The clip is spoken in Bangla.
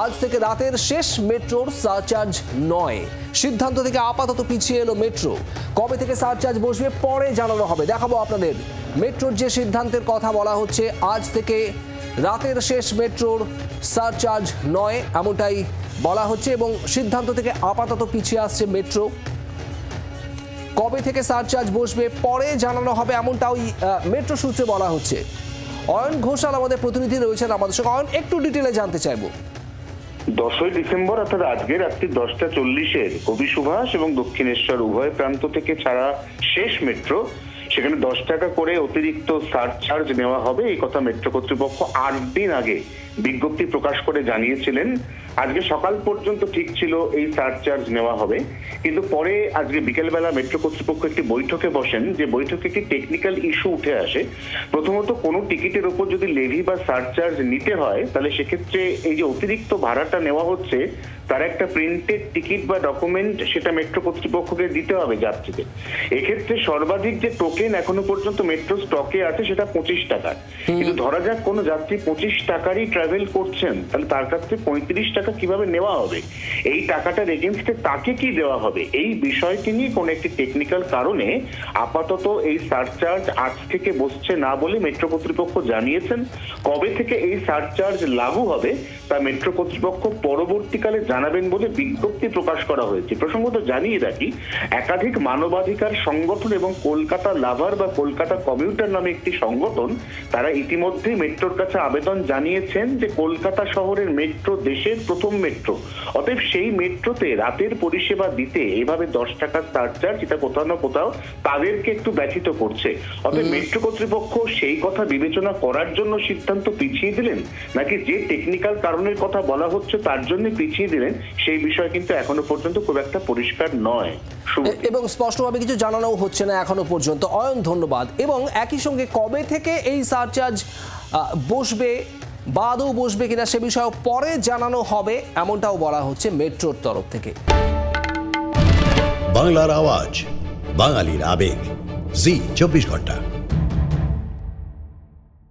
আজ থেকে রাতের শেষ মেট্রোর সারচার্জ নয়। সিদ্ধান্ত থেকে আপাতত পিছিয়ে এলো মেট্রো। কবে থেকে সারচার্জ বসবে পরে জানানো হবে, দেখাবো আপনাদের। মেট্রোর যে সিদ্ধান্তের কথা বলা হচ্ছে, আজ থেকে রাতের শেষ মেট্রোর সারচার্জ নয় এমনটাই বলা হচ্ছে এবং সিদ্ধান্ত থেকে আপাতত পিছিয়ে আসছে মেট্রো। কবে থেকে সারচার্জ বসবে পরে জানানো হবে এমনটাও মেট্রো সূত্রে বলা হচ্ছে। অয়ন ঘোষাল আমাদের প্রতিনিধি রয়েছেন আমাদের সঙ্গে। অয়ন, একটু ডিটেলে জানতে চাইবো। 10ই ডিসেম্বর অর্থাৎ আজকে রাত্রি 10:40 কবি সুভাষ এবং দক্ষিণেশ্বর উভয় প্রান্ত থেকে ছাড়া শেষ মেট্রো, সেখানে 10 টাকা করে অতিরিক্ত সারচার্জ নেওয়া হবে। এই কথা মেট্রো কর্তৃপক্ষ 8 দিন আগে বিজ্ঞপ্তি প্রকাশ করে জানিয়েছিলেন। আজকে সকাল পর্যন্ত ঠিক ছিল এই সারচার্জ নেওয়া হবে, কিন্তু পরে আজকে বিকেলবেলা মেট্রো কর্তৃপক্ষ একটি বৈঠকে বসেন। যে বৈঠকে একটি টেকনিক্যাল ইস্যু উঠে আসে। প্রথমত, কোনো টিকিটের উপর যদি লেভি বা সারচার্জ নিতে হয়, তাহলে সেক্ষেত্রে এই যে অতিরিক্ত ভাড়াটা নেওয়া হচ্ছে তার একটা প্রিন্টেড টিকিট বা ডকুমেন্ট সেটা মেট্রো কর্তৃপক্ষকে দিতে হবে যাত্রীদের। এক্ষেত্রে সর্বাধিক যে টোকেন এখনো পর্যন্ত মেট্রো স্টকে আছে সেটা 25 টাকার। কিন্তু ধরা যাক কোনো যাত্রী 25 টাকারই ট্রাভেল করছেন, তাহলে তার কাছ থেকে 35 টাকা কিভাবে নেওয়া হবে? এই টাকাটার এগেনস্টে তাকে কি দেওয়া হবে? এই বিষয়টি নিয়ে কোন একটি টেকনিক্যাল কারণে আপাতত এই সারচার্জ আজ থেকে বসছে না বলে মেট্রো কর্তৃপক্ষ জানিয়েছেন। কবে থেকে এই সারচার্জ লাগু হবে তা মেট্রো কর্তৃপক্ষ পরবর্তীকালে জানাবেন বলে বিজ্ঞপ্তি প্রকাশ করা হয়েছে। প্রসঙ্গত জানিয়ে রাখি, একাধিক মানবাধিকার সংগঠন এবং কলকাতা লাভার বা কলকাতা কমিউটার নামে একটি সংগঠন, তারা ইতিমধ্যে মেট্রোর কাছে আবেদন জানিয়েছেন যে কলকাতা শহরের মেট্রো দেশের প্রথম মেট্রো, অতএব সেই মেট্রোতে রাতের পরিষেবা দিতে এভাবে 10 টাকার সারচার্জ এটা কোথাও না কোথাও তাদেরকে একটু ব্যথিত করছে। অতএব মেট্রো কর্তৃপক্ষ সেই কথা বিবেচনা করার জন্য সিদ্ধান্ত পিছিয়ে দিলেন, নাকি যে টেকনিক্যাল কারণের কথা বলা হচ্ছে তার জন্য পিছিয়ে দিলেন, সেই বিষয় কিন্তু এখনো পর্যন্ত খুব একটা পরিষ্কার নয় এবং স্পষ্টভাবে কিছু জানানো হচ্ছে না এখনো পর্যন্ত। অয়ন, ধন্যবাদ। এবং একই সঙ্গে কবে থেকে এই সারচার্জ বসবে বা আদৌ বসবে কিনা সে বিষয়ে পরে জানানো হবে এমনটাও বলা হচ্ছে মেট্রোর তরফ থেকে। বাংলার আওয়াজ, বাঙালির আবেগ, জি 24 ঘন্টা।